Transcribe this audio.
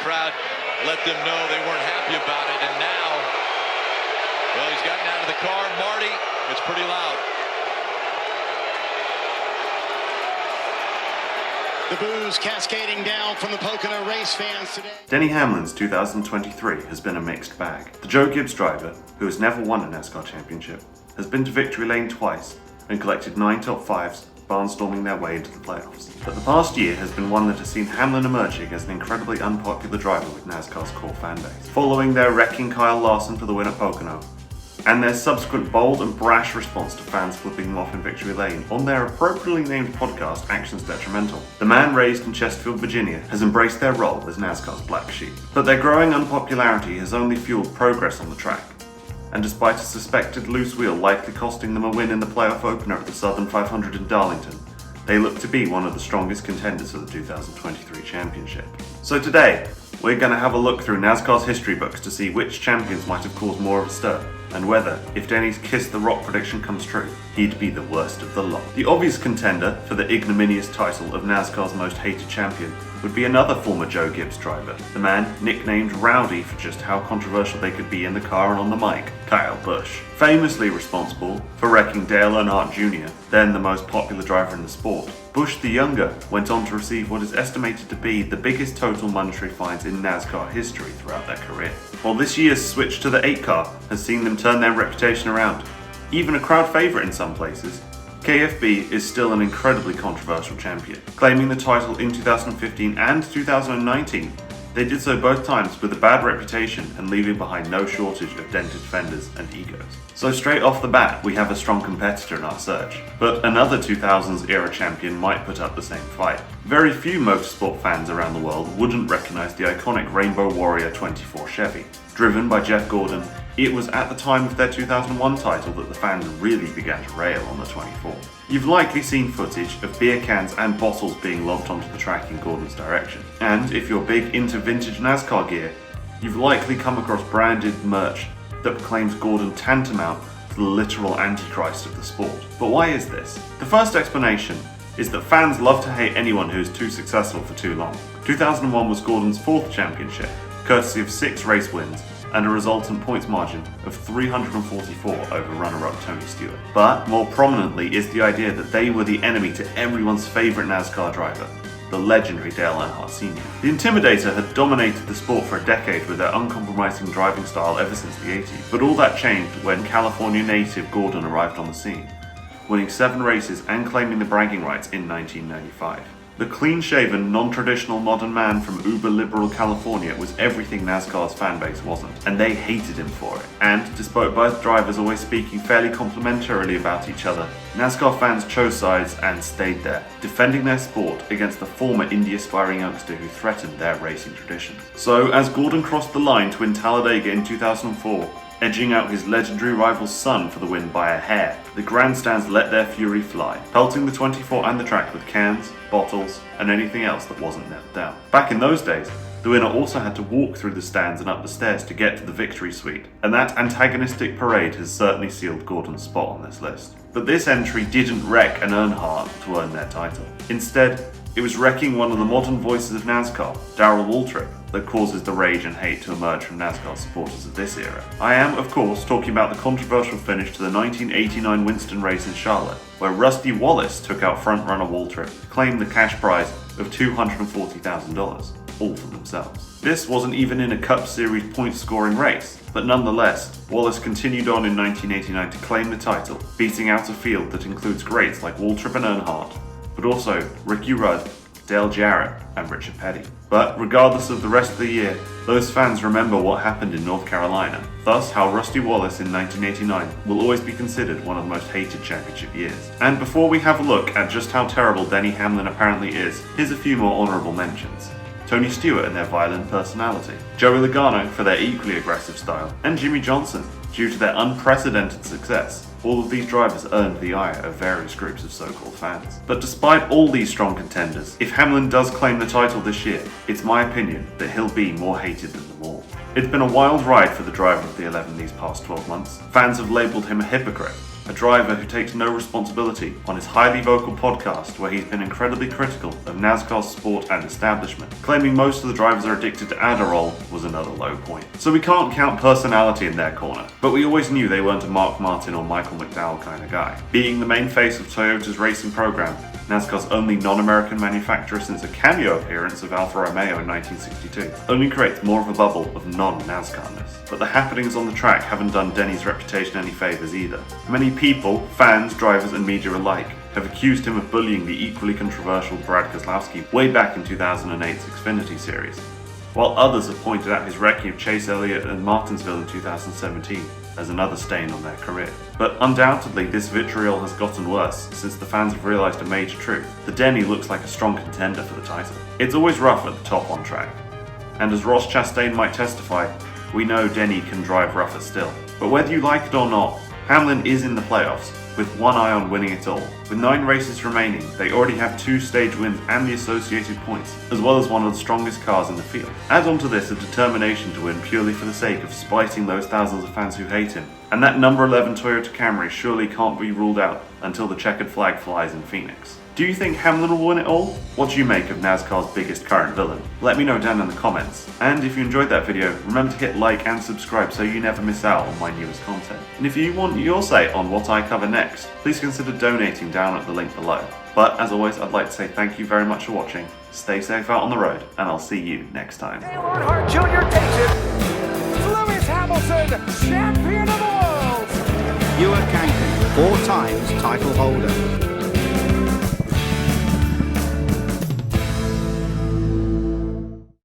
crowd let them know they weren't happy about it. And now, well, he's gotten out of the car. Marty, it's pretty loud. The boos cascading down from the Pocono race fans today. Denny Hamlin's 2023 has been a mixed bag. The Joe Gibbs driver, who has never won a NASCAR championship, has been to victory lane twice and collected 9 top 5s, barnstorming their way into the playoffs. But the past year has been one that has seen Hamlin emerging as an incredibly unpopular driver with NASCAR's core fanbase. Following their wrecking Kyle Larson for the win at Pocono, and their subsequent bold and brash response to fans flipping them off in victory lane on their appropriately named podcast, Actions Detrimental, the man raised in Chesterfield, Virginia, has embraced their role as NASCAR's black sheep. But their growing unpopularity has only fueled progress on the track, and despite a suspected loose wheel likely costing them a win in the playoff opener at the Southern 500 in Darlington, they look to be one of the strongest contenders for the 2023 championship. So today, we're going to have a look through NASCAR's history books to see which champions might have caused more of a stir, and whether, if Denny's Kiss the Rock prediction comes true, he'd be the worst of the lot. The obvious contender for the ignominious title of NASCAR's most hated champion would be another former Joe Gibbs driver, the man nicknamed Rowdy for just how controversial they could be in the car and on the mic, Kyle Busch. Famously responsible for wrecking Dale Earnhardt Jr., then the most popular driver in the sport, Busch the Younger went on to receive what is estimated to be the biggest total monetary fines in NASCAR history throughout their career. While this year's switch to the 8 car has seen them turn their reputation around, even a crowd favourite in some places, KFB is still an incredibly controversial champion. Claiming the title in 2015 and 2019, they did so both times with a bad reputation and leaving behind no shortage of dented fenders and egos. So straight off the bat, we have a strong competitor in our search, but another 2000s era champion might put up the same fight. Very few motorsport fans around the world wouldn't recognise the iconic Rainbow Warrior 24 Chevy. Driven by Jeff Gordon, it was at the time of their 2001 title that the fans really began to rail on the 24. You've likely seen footage of beer cans and bottles being lobbed onto the track in Gordon's direction. And if you're big into vintage NASCAR gear, you've likely come across branded merch that proclaims Gordon tantamount to the literal antichrist of the sport. But why is this? The first explanation is that fans love to hate anyone who is too successful for too long. 2001 was Gordon's 4th championship, courtesy of 6 race wins and a resultant points margin of 344 over runner-up Tony Stewart. But more prominently is the idea that they were the enemy to everyone's favourite NASCAR driver, the legendary Dale Earnhardt Sr. The Intimidator had dominated the sport for a decade with their uncompromising driving style ever since the 80s, but all that changed when California native Gordon arrived on the scene, winning 7 races and claiming the bragging rights in 1995. The clean-shaven, non-traditional modern man from uber-liberal California was everything NASCAR's fanbase wasn't, and they hated him for it. And, despite both drivers always speaking fairly complimentarily about each other, NASCAR fans chose sides and stayed there, defending their sport against the former indie-aspiring youngster who threatened their racing traditions. So, as Gordon crossed the line to win Talladega in 2004, edging out his legendary rival's son for the win by a hair, the grandstands let their fury fly, pelting the 24 and the track with cans, bottles, and anything else that wasn't knelt down. Back in those days, the winner also had to walk through the stands and up the stairs to get to the victory suite, and that antagonistic parade has certainly sealed Gordon's spot on this list. But this entry didn't wreck an Earnhardt to earn their title. Instead, it was wrecking one of the modern voices of NASCAR, Darrell Waltrip, that causes the rage and hate to emerge from NASCAR supporters of this era. I am, of course, talking about the controversial finish to the 1989 Winston race in Charlotte, where Rusty Wallace took out frontrunner Waltrip, claimed the cash prize of $240,000, all for themselves. This wasn't even in a Cup Series point-scoring race, but nonetheless, Wallace continued on in 1989 to claim the title, beating out a field that includes greats like Waltrip and Earnhardt, but also Ricky Rudd, Dale Jarrett, and Richard Petty. But regardless of the rest of the year, those fans remember what happened in North Carolina, thus how Rusty Wallace in 1989 will always be considered one of the most hated championship years. And before we have a look at just how terrible Denny Hamlin apparently is, here's a few more honourable mentions. Tony Stewart and their violent personality, Joey Logano for their equally aggressive style, and Jimmy Johnson, due to their unprecedented success. All of these drivers earned the ire of various groups of so-called fans. But despite all these strong contenders, if Hamlin does claim the title this year, it's my opinion that he'll be more hated than them all. It's been a wild ride for the driver of the 11 these past 12 months. Fans have labelled him a hypocrite, a driver who takes no responsibility on his highly vocal podcast where he's been incredibly critical of NASCAR's sport and establishment. Claiming most of the drivers are addicted to Adderall was another low point. So we can't count personality in their corner, but we always knew they weren't a Mark Martin or Michael McDowell kind of guy. Being the main face of Toyota's racing program, NASCAR's only non-American manufacturer since a cameo appearance of Alfa Romeo in 1962, only creates more of a bubble of non-NASCAR-ness. But the happenings on the track haven't done Denny's reputation any favours either. Many people, fans, drivers and media alike, have accused him of bullying the equally controversial Brad Keselowski way back in 2008's Xfinity series, while others have pointed out his wrecking of Chase Elliott and Martinsville in 2017 as another stain on their career. But undoubtedly this vitriol has gotten worse since the fans have realised a major truth. The Denny looks like a strong contender for the title. It's always rough at the top on track, and as Ross Chastain might testify, we know Denny can drive rougher still. But whether you like it or not, Hamlin is in the playoffs, with one eye on winning it all. With 9 races remaining, they already have 2 stage wins and the associated points, as well as one of the strongest cars in the field. Add on to this a determination to win purely for the sake of spiting those thousands of fans who hate him, and that number 11 Toyota Camry surely can't be ruled out until the checkered flag flies in Phoenix. Do you think Hamlin will win it all? What do you make of NASCAR's biggest current villain? Let me know down in the comments. And if you enjoyed that video, remember to hit like and subscribe so you never miss out on my newest content. And if you want your say on what I cover next, please consider donating down at the link below. But as always, I'd like to say thank you very much for watching, stay safe out on the road, and I'll see you next time. Dale Earnhardt Jr. takes it. Lewis Hamilton, champion of the world. Ewan Kankin, 4 times title holder.